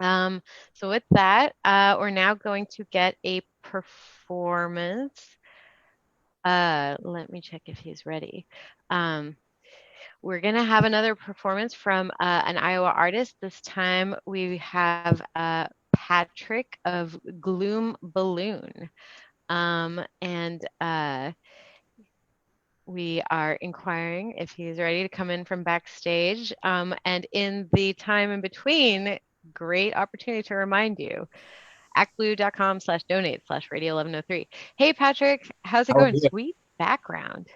So with that, we're now going to get a performance. Let me check if he's ready. Um, we're going to have another performance from an Iowa artist. This time we have Patrick of Gloom Balloon. And we are inquiring if he's ready to come in from backstage. And in the time in between, great opportunity to remind you, actblue.com/donate/radio1103. Hey, Patrick, how's it How are going? you? Sweet background.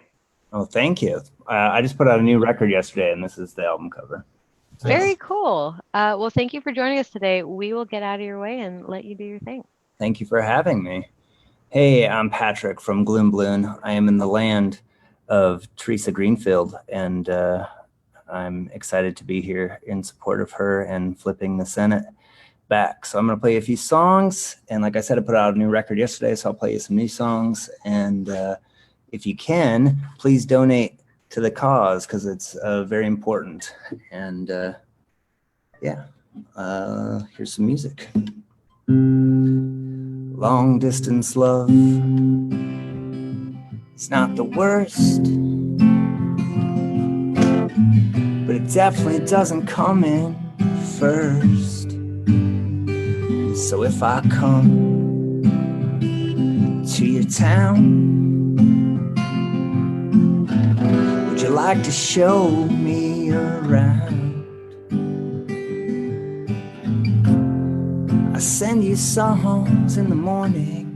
Oh, thank you. I just put out a new record yesterday, and this is the album cover. Very cool. Well, thank you for joining us today. We will get out of your way and let you do your thing. Thank you for having me. Hey, I'm Patrick from Gloom Balloon. I am in the land of Theresa Greenfield, and I'm excited to be here in support of her and flipping the Senate back. So I'm going to play a few songs, and like I said, I put out a new record yesterday, so I'll play you some new songs. And if you can, please donate to the cause, because it's very important. And yeah, here's some music. Long distance love, it's not the worst, but it definitely doesn't come in first. So if I come to your town, would you like to show me around? I send you songs in the morning,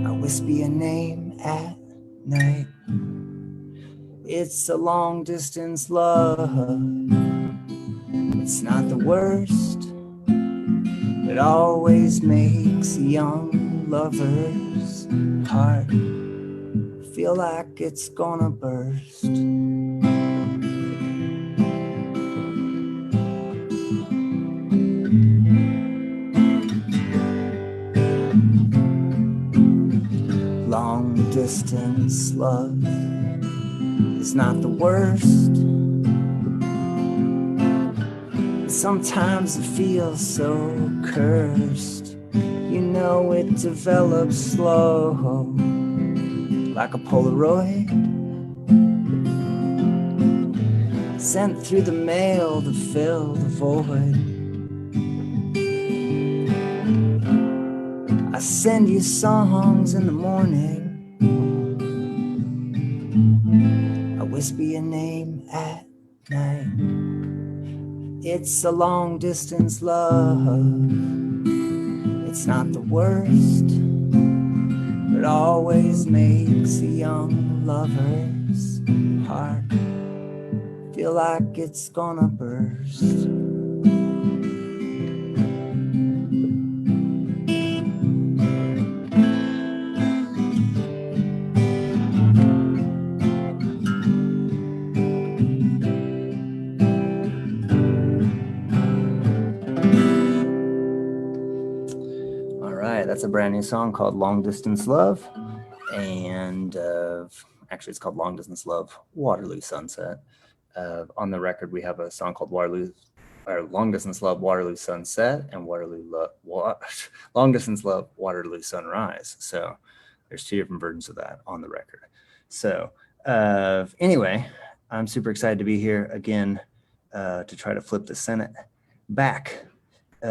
I whisper your name at night. It's a long distance love, it's not the worst, it always makes a young lover's heart feel like it's gonna burst. Long distance love is not the worst. Sometimes it feels so cursed. You know, it develops slow, like a Polaroid sent through the mail to fill the void. I send you songs in the morning, I whisper your name at night. It's a long distance love, it's not the worst, but always makes a young lover's heart feel like it's gonna burst. That's a brand new song called Long Distance Love. And actually it's called Long Distance Love, Waterloo Sunset. On the record, we have a song called Long Distance Love, Waterloo Sunset, and Long Distance Love, Waterloo Sunrise. So there's two different versions of that on the record. So anyway, I'm super excited to be here again to try to flip the Senate back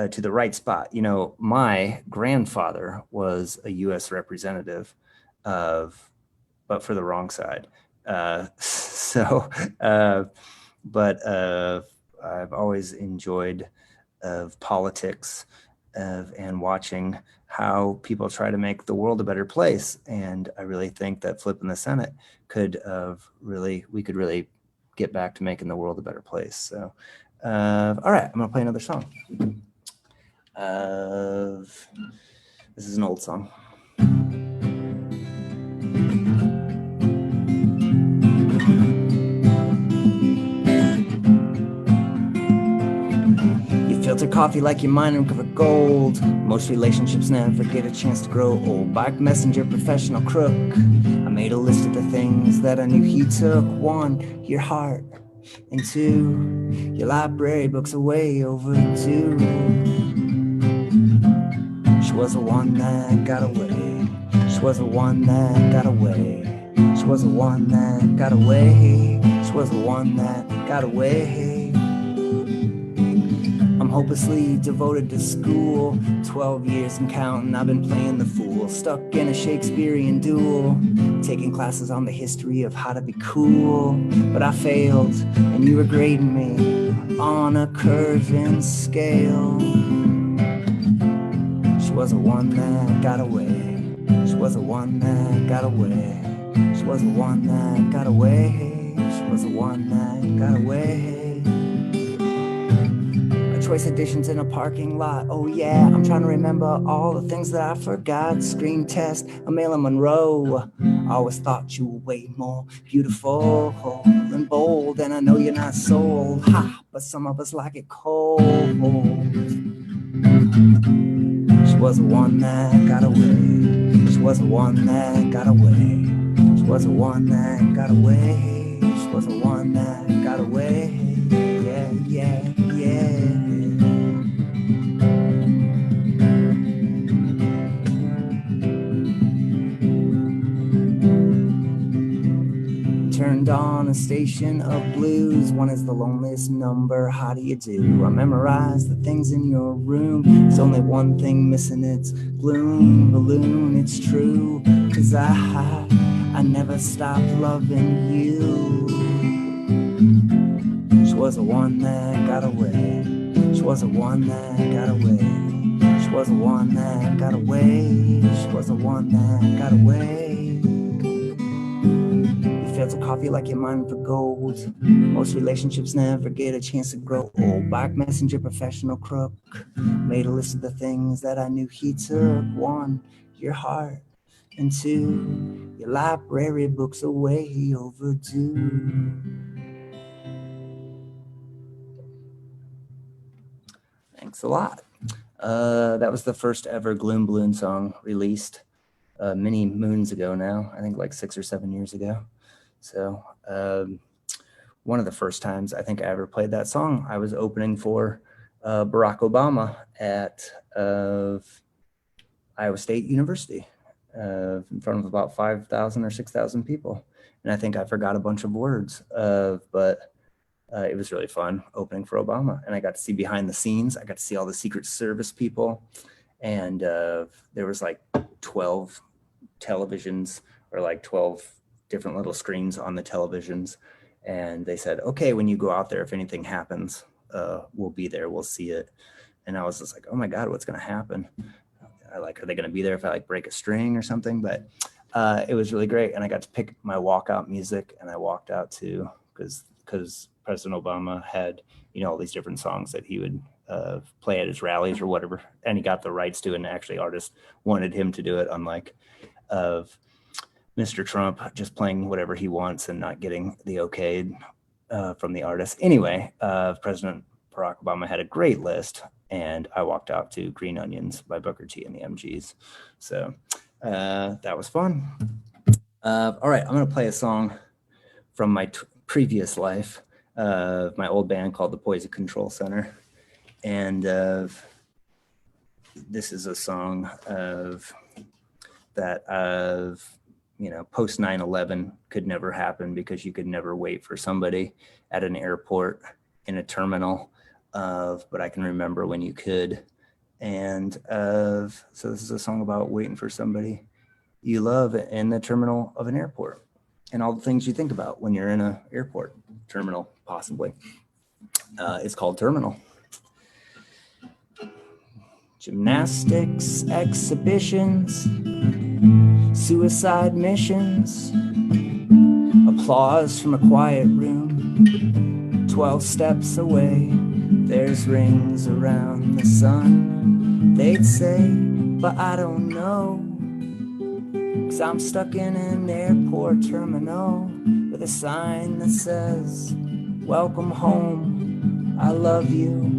to the right spot. You know, my grandfather was a U.S. representative but for the wrong side. But I've always enjoyed politics and watching how people try to make the world a better place. And I really think that flipping the Senate we could really get back to making the world a better place. So, all right, I'm gonna play another song. This is an old song. You filter coffee like you mine and cover gold. Most relationships never get a chance to grow old. Bike messenger, professional crook. I made a list of the things that I knew he took. 1, your heart. And 2, your library books are way overdue. She was the one that got away. She was the one that got away. She was the one that got away. She was the one that got away. I'm hopelessly devoted to school. 12 years and counting, I've been playing the fool. Stuck in a Shakespearean duel. Taking classes on the history of how to be cool. But I failed, and you were grading me on a curving scale. She was the one that got away. She was the one that got away. She was the one that got away. She was the one that got away. Choice editions in a parking lot. Oh yeah, I'm trying to remember all the things that I forgot. Screen test, a Marilyn Monroe. I always thought you were way more beautiful and bold, and I know you're not sold. Ha! But some of us like it cold. She was the one that got away. She was the one that got away. She was the one that got away. She was the one that got away. Yeah, yeah, yeah. Turned on a station of blues. 1 is the loneliest number. How do you do? I memorized the things in your room. There's only one thing missing. It's Gloom Balloon. It's true, 'cause I never stopped loving you. She was the one that got away. She was the one that got away. She was the one that got away. She was the one that got away. Filter coffee like you're mining for gold. Most relationships never get a chance to grow old. Bach messenger, professional crook. Made a list of the things that I knew he took. 1, your heart. And 2, your library books are way overdue. Thanks a lot. That was the first ever Gloom Balloon song released many moons ago now. I think like 6 or 7 years ago. So one of the first times I think I ever played that song, I was opening for Barack Obama at Iowa State University in front of about 5,000 or 6,000 people. And I think I forgot a bunch of words, but it was really fun opening for Obama. And I got to see behind the scenes. I got to see all the Secret Service people. And there was like 12 televisions or like 12 different little screens on the televisions. And they said, okay, when you go out there, if anything happens, we'll be there, we'll see it. And I was just like, oh my God, what's going to happen? Are they going to be there if I like break a string or something? But it was really great. And I got to pick my walkout music, and I walked out to, because President Obama had, all these different songs that he would play at his rallies or whatever. And he got the rights to it, and actually artists wanted him to do it, unlike of Mr. Trump just playing whatever he wants and not getting the okay from the artist. Anyway, President Barack Obama had a great list, and I walked out to Green Onions by Booker T and the MGs. So that was fun. All right, I'm going to play a song from my previous life, my old band called the Poison Control Center. And this is a song that post 9/11 could never happen, because you could never wait for somebody at an airport in a terminal. But I can remember when you could. And so this is a song about waiting for somebody you love in the terminal of an airport, and all the things you think about when you're in an airport terminal, possibly. It's called Terminal. Gymnastics, exhibitions, suicide missions, applause from a quiet room, 12 steps away, there's rings around the sun, they'd say, but I don't know, 'cause I'm stuck in an airport terminal with a sign that says, welcome home, I love you.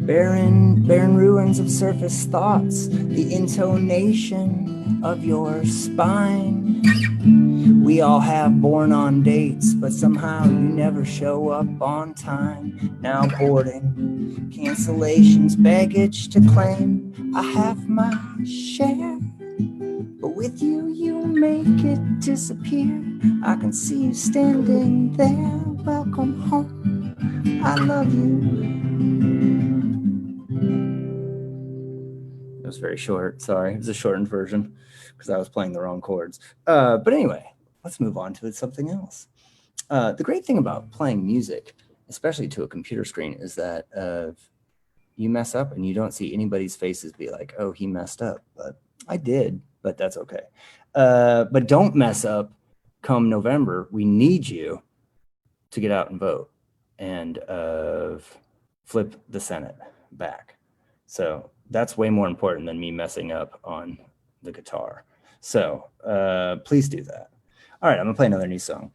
Barren ruins of surface thoughts, the intonation of your spine. We all have born on dates, but somehow you never show up on time. Now boarding, cancellations, baggage to claim. I have my share, but with you, you make it disappear. I can see you standing there. Welcome home, I love you. It was very short, sorry. It was a shortened version because I was playing the wrong chords. But anyway, let's move on to something else. The great thing about playing music, especially to a computer screen, is that you mess up and you don't see anybody's faces be like, oh, he messed up. But I did, but that's okay. But don't mess up come November. We need you to get out and vote and flip the Senate back. So that's way more important than me messing up on the guitar. So please do that. All right, I'm gonna play another new song.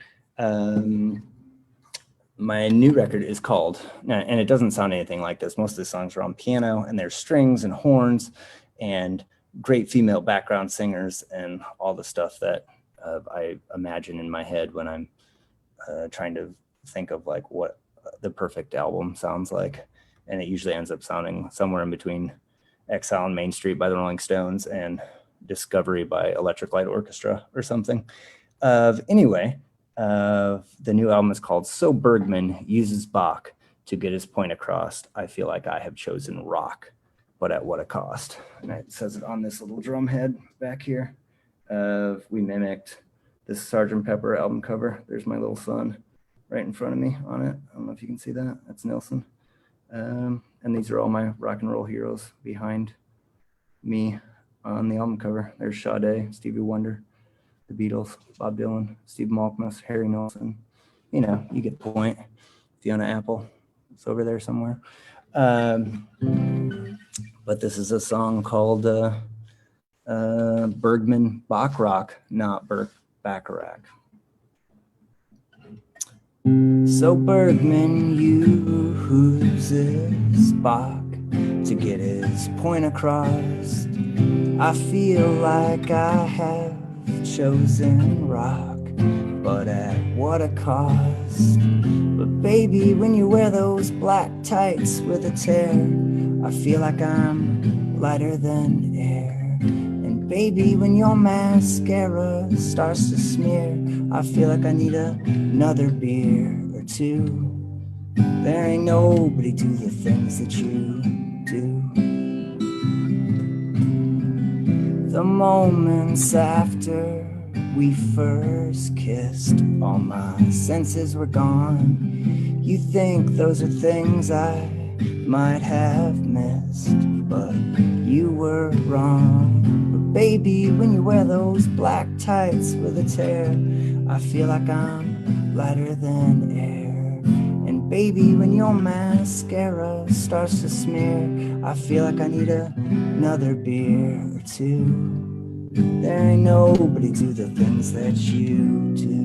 My new record is called, and it doesn't sound anything like this. Most of the songs are on piano and there's strings and horns and great female background singers and all the stuff that I imagine in my head when I'm trying to think of like what the perfect album sounds like. And it usually ends up sounding somewhere in between Exile on Main Street by the Rolling Stones and Discovery by Electric Light Orchestra or something. Anyway, the new album is called So Bergman Uses Bach to Get His Point Across. I feel like I have chosen rock, but at what a cost. And it says it on this little drum head back here. We mimicked this Sgt. Pepper album cover. There's my little son right in front of me on it. I don't know if you can see that. That's Nelson. And these are all my rock and roll heroes behind me on the album cover. There's Sade, Stevie Wonder, the Beatles, Bob Dylan, Steve Malkmus, Harry Nilsson. You know, you get the point. Fiona Apple, it's over there somewhere. But this is a song called Bergman Bach Rock, not Bacharach. So Bergman uses Bach to get his point across. I feel like I have chosen rock, but at what a cost. But baby, when you wear those black tights with a tear, I feel like I'm lighter than air. And baby, when your mascara starts to smear, I feel like I need another beer or two. There ain't nobody do the things that you do. The moments after we first kissed, all my senses were gone. You think those are things I might have missed, but you were wrong. But baby, when you wear those black tights with a tear, I feel like I'm lighter than air. And baby, when your mascara starts to smear, I feel like I need another beer or two. There ain't nobody do the things that you do.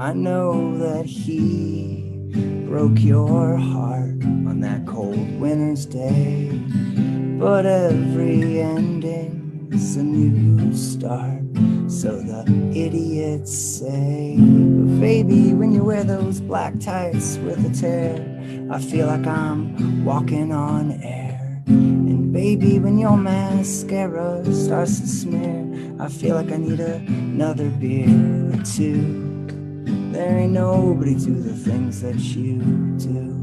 I know that he broke your heart on that cold winter's day, but every ending's a new start, so the idiots say. But baby, when you wear those black tights with a tear, I feel like I'm walking on air. And baby, when your mascara starts to smear, I feel like I need another beer or two. There ain't nobody do the things that you do.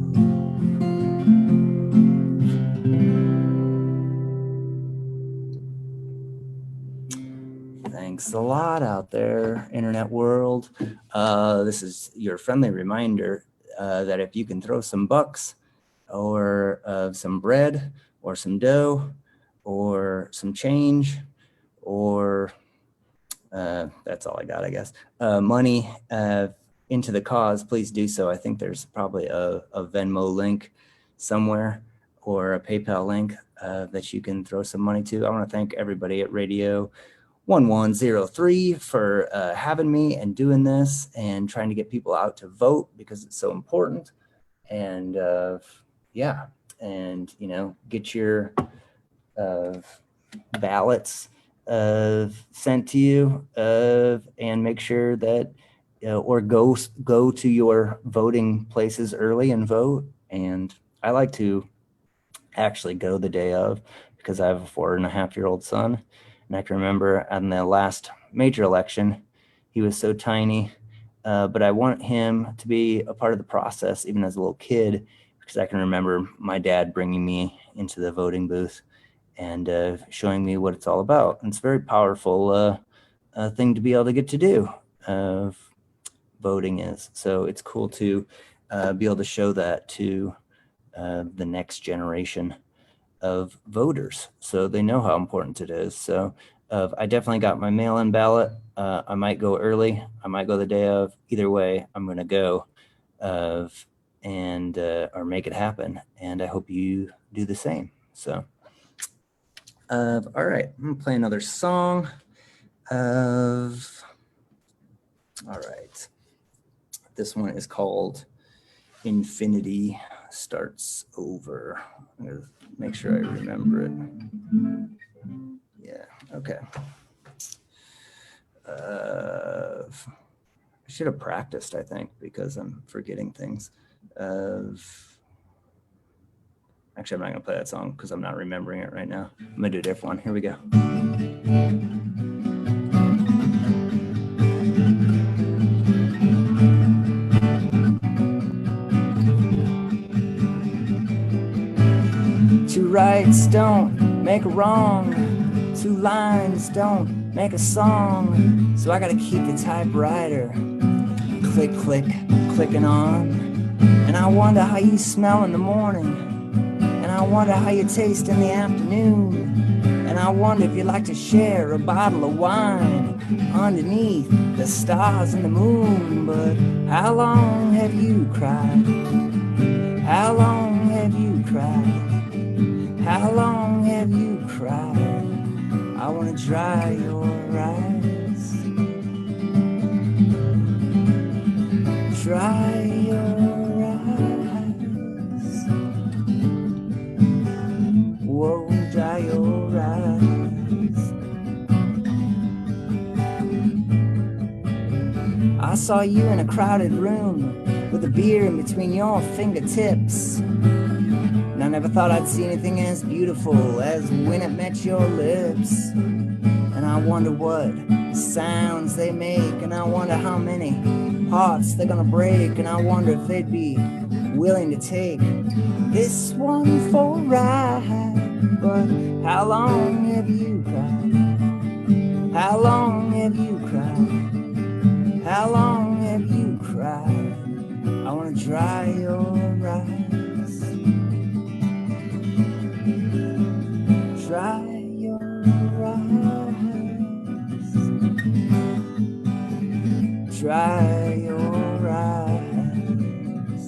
Thanks a lot out there, internet world. This is your friendly reminder that if you can throw some bucks or some bread or some dough or some change or That's all I got, I guess. Money into the cause, please do so. I think there's probably a Venmo link somewhere or a PayPal link that you can throw some money to. I want to thank everybody at Radio1103 for having me and doing this and trying to get people out to vote because it's so important. And yeah, and get your ballots sent to you and make sure that or go to your voting places early and vote. And I like to actually go the day of because I have a 4.5-year-old son, and I can remember on the last major election he was so tiny, but I want him to be a part of the process even as a little kid, because I can remember my dad bringing me into the voting booth and showing me what it's all about. And it's a very powerful thing to be able to get to do. Voting is. So it's cool to be able to show that to the next generation of voters so they know how important it is. So I definitely got my mail-in ballot. I might go early. I might go the day of. Either way, I'm going to go and or make it happen. And I hope you do the same. So. All right, I'm gonna play another song. All right, this one is called Infinity Starts Over. I'm gonna make sure I remember it. Yeah, okay. I should have practiced, I think, because I'm forgetting things. Actually, I'm not going to play that song because I'm not remembering it right now. I'm going to do a different one. Here we go. Two rights don't make a wrong. Two lines don't make a song. So I got to keep the typewriter click, click, clicking on. And I wonder how you smell in the morning. And I wonder how you taste in the afternoon. And I wonder if you'd like to share a bottle of wine underneath the stars and the moon. But how long have you cried? How long have you cried? How long have you cried? I want to dry your eyes. Dry your whoa, dry your eyes. I saw you in a crowded room with a beer in between your fingertips. And I never thought I'd see anything as beautiful as when it met your lips. And I wonder what sounds they make. And I wonder how many hearts they're gonna break. And I wonder if they'd be willing to take this one for a ride. But how long have you cried? How long have you cried? How long have you cried? I want to dry your eyes. Dry your eyes. Dry your eyes.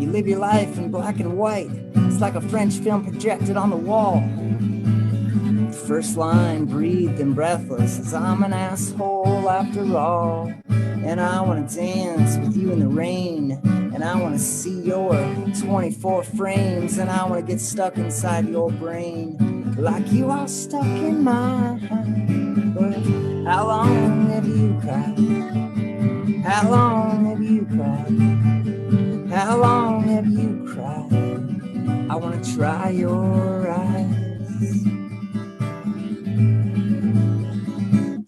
You live your life in black and white. It's like a French film projected on the wall. The first line, breathed and breathless, as I'm an asshole after all. And I want to dance with you in the rain. And I want to see your 24 frames. And I want to get stuck inside your brain like you are stuck in mine. But how long have you cried? How long have you cried? How long have you cried? I want to dry your eyes.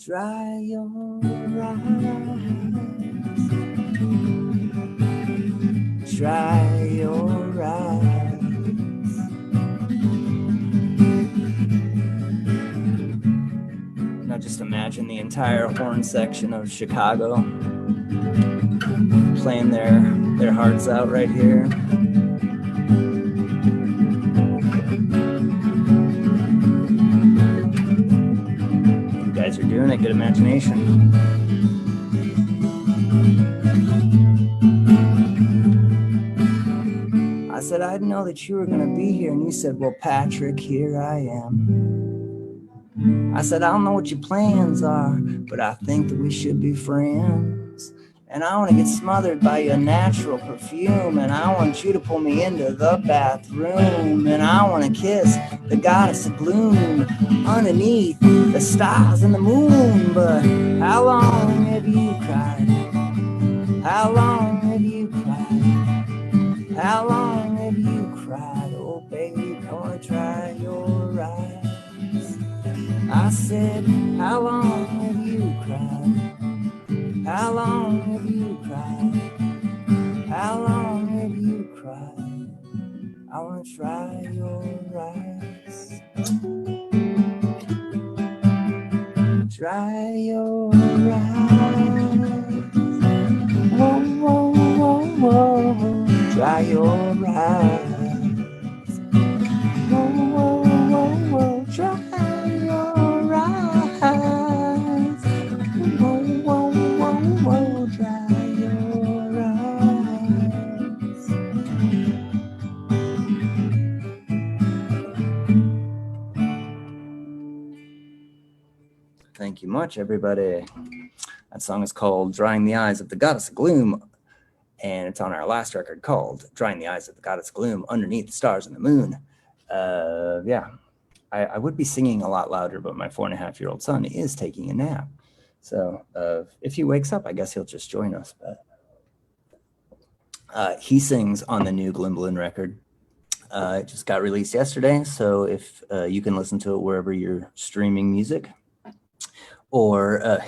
Dry your eyes. Dry your eyes. Now just imagine the entire horn section of Chicago playing their hearts out right here. doing it. Good imagination. I said, I didn't know that you were going to be here. And you said, well, Patrick, here I am. I said, I don't know what your plans are, but I think that we should be friends. And I want to get smothered by your natural perfume. And I want you to pull me into the bathroom. And I want to kiss the goddess of gloom underneath the stars and the moon. But how long have you cried? How long have you cried? How long have you cried? Oh, baby, come and dry your eyes. I said, how long have you cried? How long have you cried? How long have you cried? I want to dry your eyes. Dry your eyes. Whoa, whoa, whoa, whoa. Dry your eyes. Whoa, whoa, whoa, whoa. Dry your eyes. Whoa, whoa, whoa, whoa. Dry your eyes. Thank you much, everybody. That song is called Drying the Eyes of the Goddess of Gloom, and it's on our last record called Drying the Eyes of the Goddess of Gloom Underneath the Stars and the Moon. Yeah, I would be singing a lot louder, but my 4.5-year-old son is taking a nap. So if he wakes up, I guess he'll just join us. But he sings on the new Gloom Balloon record. It just got released yesterday, so if you can listen to it wherever you're streaming music, or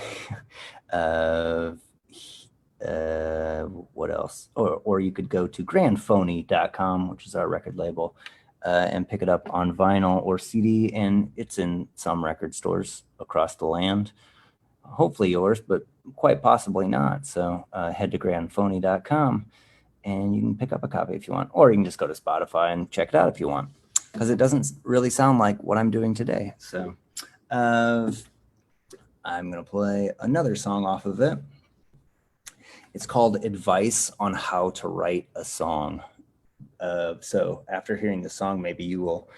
what else? Or you could go to grandphony.com, which is our record label, and pick it up on vinyl or CD, and it's in some record stores across the land. Hopefully yours, but quite possibly not. So head to grandphony.com and you can pick up a copy if you want, or you can just go to Spotify and check it out if you want, because it doesn't really sound like what I'm doing today. So I'm going to play another song off of it. It's called Advice on How to Write a Song. So after hearing the song, maybe you will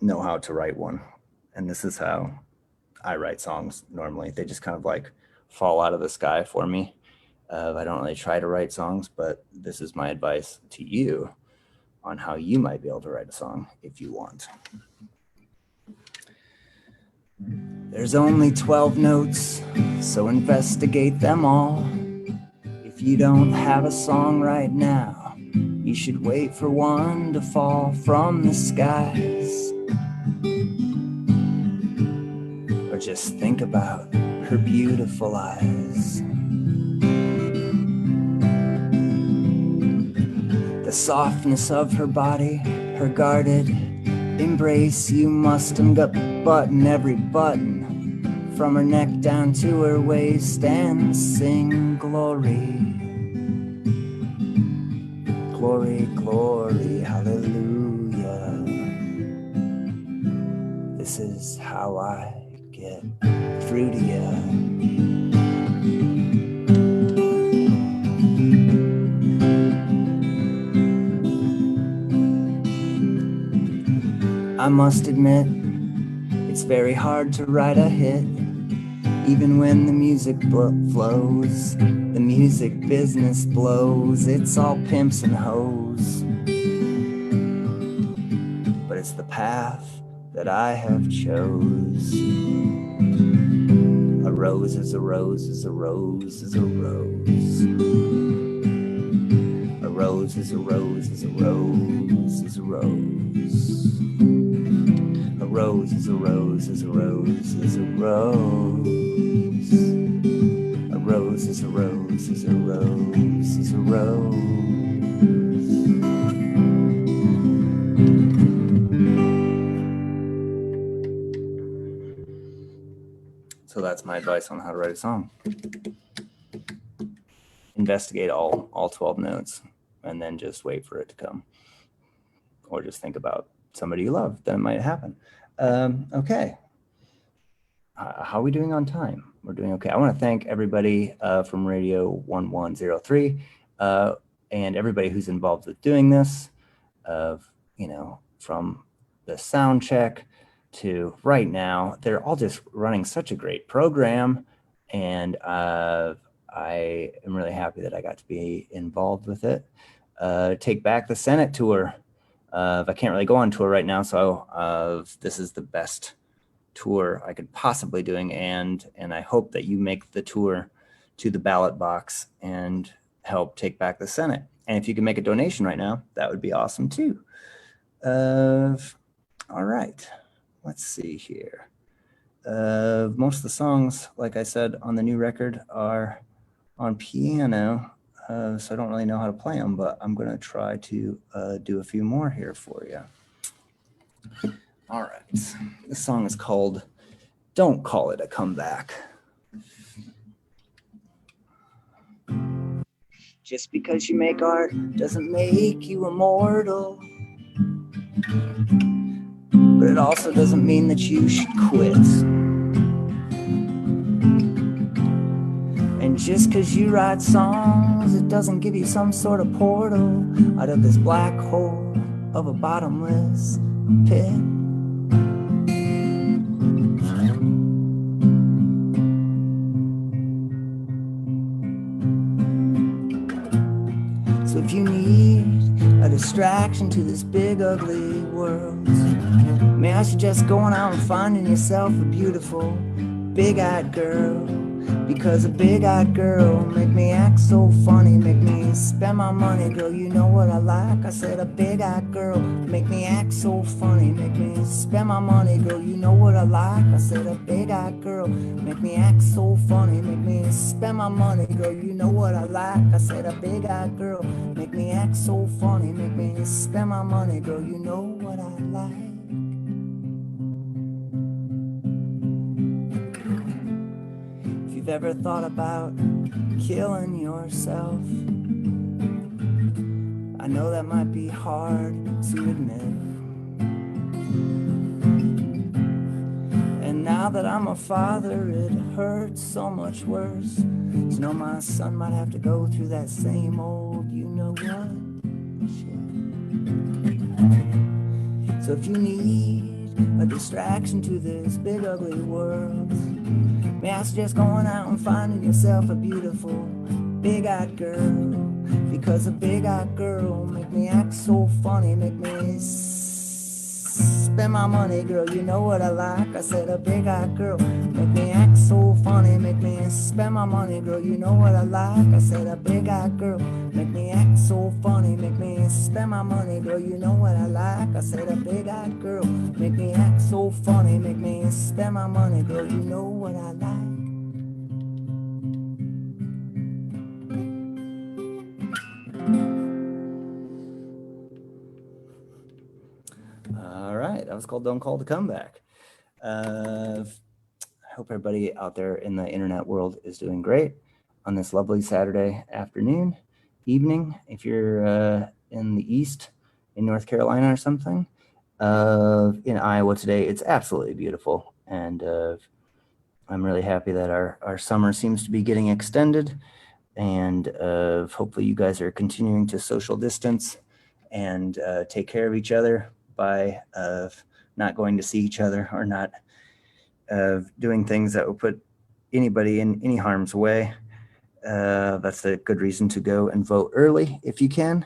know how to write one. And this is how I write songs normally. They just kind of like fall out of the sky for me. I don't really try to write songs, but this is my advice to you on how you might be able to write a song if you want. There's only 12 notes, so investigate them all. If you don't have a song right now, you should wait for one to fall from the skies. Or just think about her beautiful eyes. The softness of her body, her guarded embrace. You must button every button from her neck down to her waist and sing glory. Glory, glory, hallelujah. This is how I get through to you. I must admit, it's very hard to write a hit, even when the music flows. The music business blows, it's all pimps and hoes. But it's the path that I have chose. A rose is a rose is a rose is a rose. A rose is a rose is a rose is a rose. A rose is a rose is a rose is a rose. A rose is a rose is a rose is a rose. So that's my advice on how to write a song. Investigate all 12 notes and then just wait for it to come. Or just think about somebody you love, then it might happen. Okay. how are we doing on time? We're doing okay. I want to thank everybody from Radio 1103 and everybody who's involved with doing this, from the sound check to right now. They're all just running such a great program, and I am really happy that I got to be involved with it. Take Back the Senate tour. I can't really go on tour right now, so this is the best tour I could possibly doing, and I hope that you make the tour to the ballot box and help take back the Senate. And if you can make a donation right now, that would be awesome too. All right, let's see here. Most of the songs, like I said, on the new record are on piano, so I don't really know how to play them, but I'm going to try to do a few more here for you. All right, this song is called Don't Call It a Comeback. Just because you make art doesn't make you immortal, but it also doesn't mean that you should quit. And just because you write songs, it doesn't give you some sort of portal out of this black hole of a bottomless pit. So if you need a distraction to this big ugly world, may I suggest going out and finding yourself a beautiful big-eyed girl. Because a big-eyed girl make me act so funny, make me spend my money, girl, you know what I like. I said a big-eyed girl make me act so funny, make me spend my money, girl, you know what I like. I said a big-eyed girl make me act so funny, make me spend my money, girl, you know what I like. I said a big-eyed girl make me act so funny, make me spend my money, girl, you know what I like. Ever thought about killing yourself? I know that might be hard to admit. And now that I'm a father, it hurts so much worse to know my son might have to go through that same old you know what shit. So if you need a distraction to this big ugly world, may I suggest going out and finding yourself a beautiful big-eyed girl. Because a big-eyed girl make me act so funny, make me spend my money, girl, you know what I like. I said a big-eyed girl make me act so funny, make me spend my money, girl, you know what I like. I said a big-eyed girl make me act so funny, make me spend my money, girl, you know what I like. I said a big-eyed girl make me act so funny, make me spend my money, girl, you know what I like. All right, that was called Don't Call the Comeback. I hope everybody out there in the internet world is doing great on this lovely Saturday afternoon, evening. If you're in the East, in North Carolina or something, in Iowa today, it's absolutely beautiful. And I'm really happy that our summer seems to be getting extended. And hopefully you guys are continuing to social distance and take care of each other by not going to see each other or not doing things that will put anybody in any harm's way. That's a good reason to go and vote early if you can,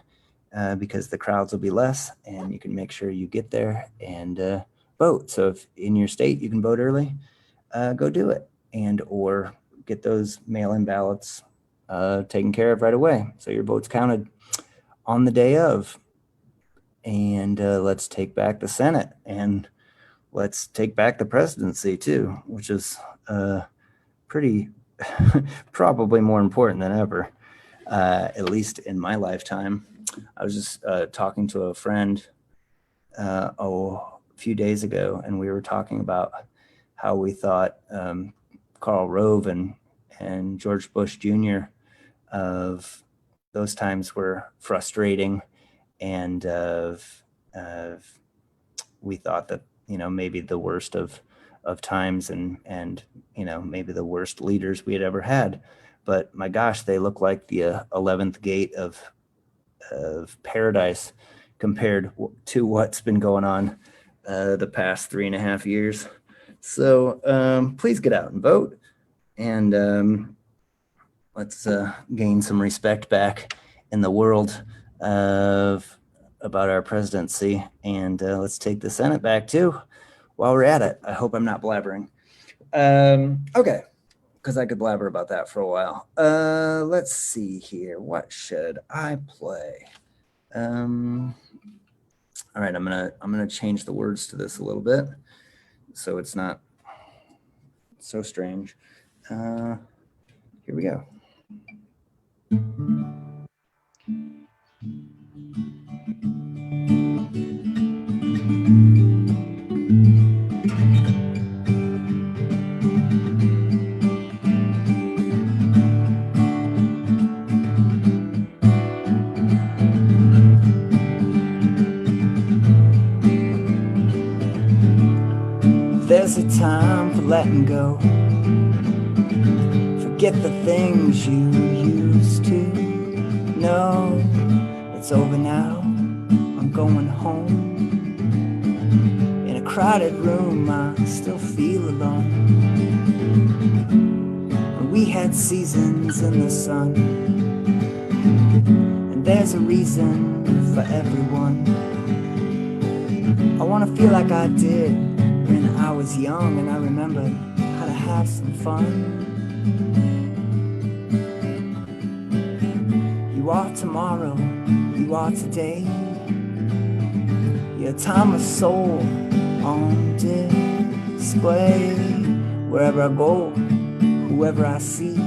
because the crowds will be less and you can make sure you get there and vote. So if in your state you can vote early, go do it, and or get those mail-in ballots taken care of right away so your vote's counted on the day of. And let's take back the Senate, and let's take back the presidency too, which is pretty probably more important than ever, at least in my lifetime. I was just talking to a friend a few days ago, and we were talking about how we thought Karl Rove and George Bush Jr. of those times were frustrating, and we thought that maybe the worst of of times and maybe the worst leaders we had ever had. But my gosh, they look like the 11th gate of paradise compared to what's been going on the past 3.5 years. So please get out and vote, and let's gain some respect back in the world about our presidency, and let's take the Senate back too while we're at it. I hope I'm not blabbering. Okay, because I could blabber about that for a while. Let's see here. What should I play? All right, I'm gonna change the words to this a little bit so it's not so strange. Here we go. There's a time for letting go. Forget the things you used to know. It's over now, I'm going home. In a crowded room, I still feel alone. And we had seasons in the sun, and there's a reason for everyone. I wanna feel like I did when I was young, and I remember how to have some fun. You are tomorrow, you are today. Your time of soul on display. Wherever I go, whoever I see,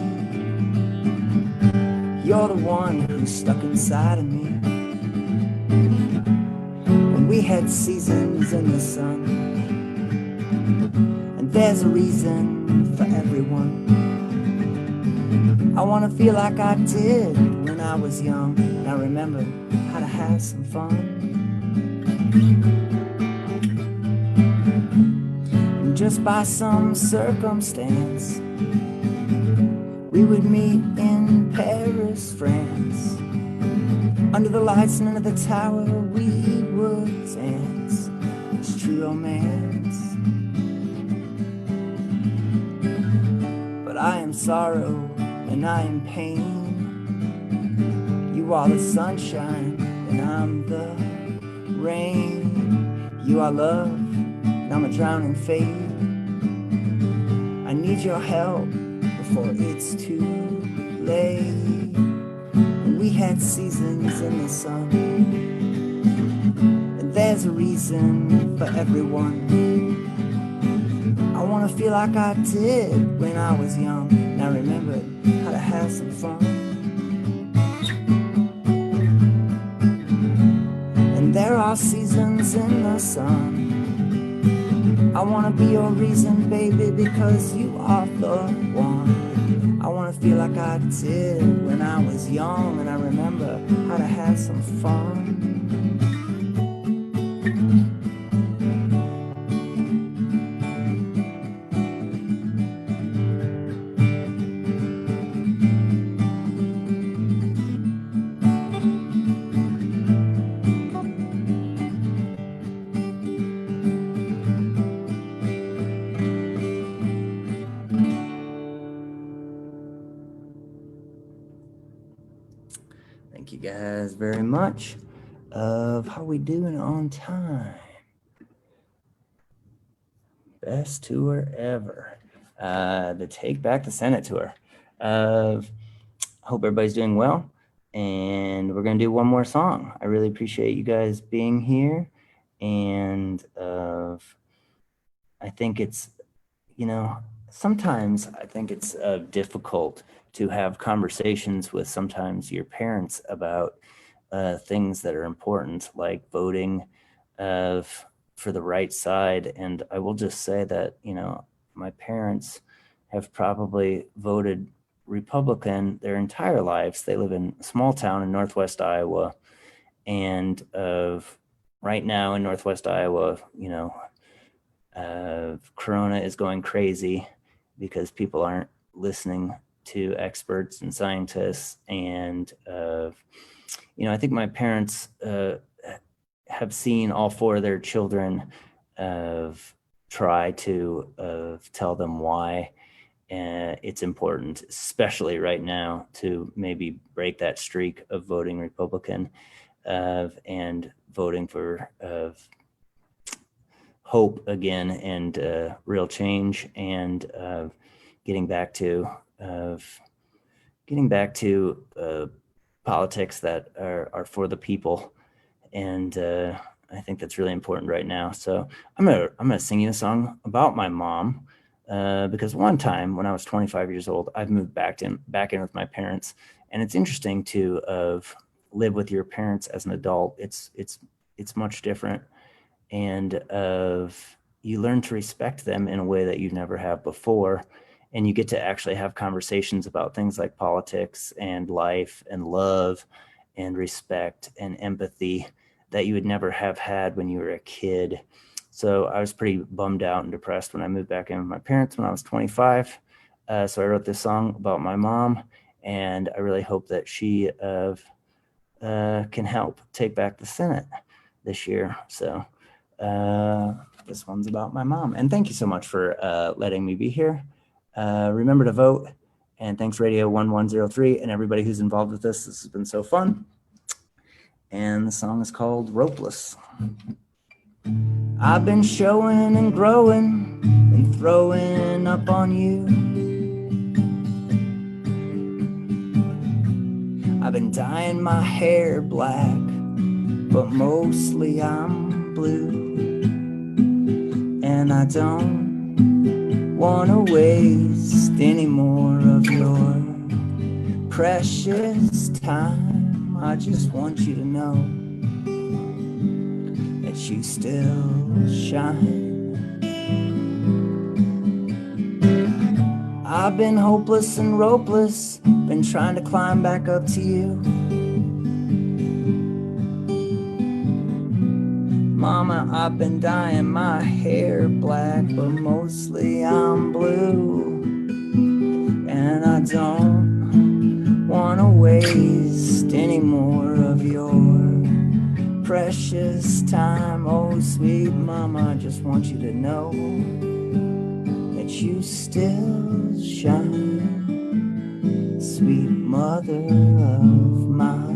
you're the one who's stuck inside of me. And we had seasons in the sun, and there's a reason for everyone. I wanna feel like I did when I was young, and I remember how to have some fun. And just by some circumstance, we would meet in Paris, France. Under the lights and under the tower, we would dance. It's true romance. But I am sorrow and I am pain. You are the sunshine and I'm the rain. You are love and I'm a drowning fade. I need your help before it's too late. And we had seasons in the sun, and there's a reason for everyone. I wanna feel like I did when I was young, and I remembered how to have some fun. And there are seasons in the sun. I wanna be your reason, baby, because you are the one. I wanna feel like I did when I was young, and I remember how to have some fun. Thank you guys very much. How we doing on time? Best tour ever. The Take Back the Senate tour. Hope everybody's doing well. And we're going to do one more song. I really appreciate you guys being here. And I think it's, sometimes I think it's difficult to have conversations with sometimes your parents about things that are important, like voting for the right side. And I will just say that, my parents have probably voted Republican their entire lives. They live in a small town in Northwest Iowa. And right now in Northwest Iowa, Corona is going crazy because people aren't listening to experts and scientists. And, I think my parents have seen all four of their children try to tell them why it's important, especially right now, to maybe break that streak of voting Republican and voting for hope again and real change and getting back to politics that are for the people. And I think that's really important right now. So I'm gonna sing you a song about my mom because one time when I was 25 years old, I've moved back in with my parents, and it's interesting to live with your parents as an adult. It's much different, and you learn to respect them in a way that you never have before, and you get to actually have conversations about things like politics and life and love and respect and empathy that you would never have had when you were a kid. So I was pretty bummed out and depressed when I moved back in with my parents when I was 25. So I wrote this song about my mom, and I really hope that she can help take back the Senate this year. So this one's about my mom. And thank you so much for letting me be here. Remember to vote. And thanks, Radio 1103, and everybody who's involved with this. This has been so fun. And the song is called Ropeless. I've been showing and growing and throwing up on you. I've been dyeing my hair black, but mostly I'm blue. And I don't want to waste any more of your precious time. I just want you to know that you still shine. I've been hopeless and ropeless, been trying to climb back up to you. Mama, I've been dyeing my hair black, but mostly I'm blue. And I don't want to waste any more of your precious time. Oh, sweet mama, I just want you to know that you still shine, sweet mother of mine.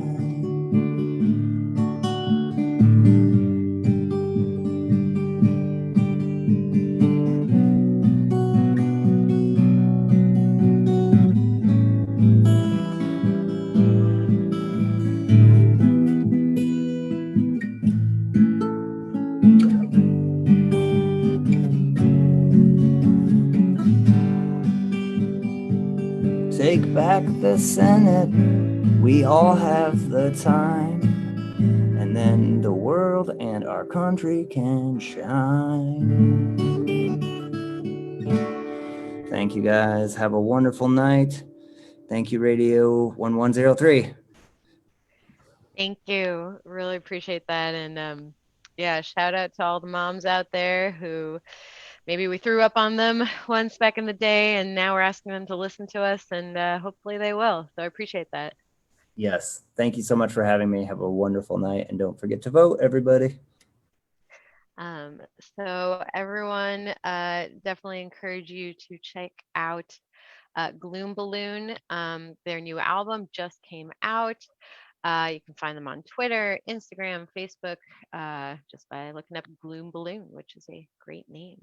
Take back the Senate, we all have the time, and then the world and our country can shine. Thank you guys. Have a wonderful night. Thank you, Radio 1103. Thank you. Really appreciate that. And yeah, shout out to all the moms out there who maybe we threw up on them once back in the day, and now we're asking them to listen to us, and hopefully they will. So I appreciate that. Yes. Thank you so much for having me. Have a wonderful night, and don't forget to vote, everybody. So everyone, definitely encourage you to check out Gloom Balloon. Their new album just came out. You can find them on Twitter, Instagram, Facebook, just by looking up Gloom Balloon, which is a great name.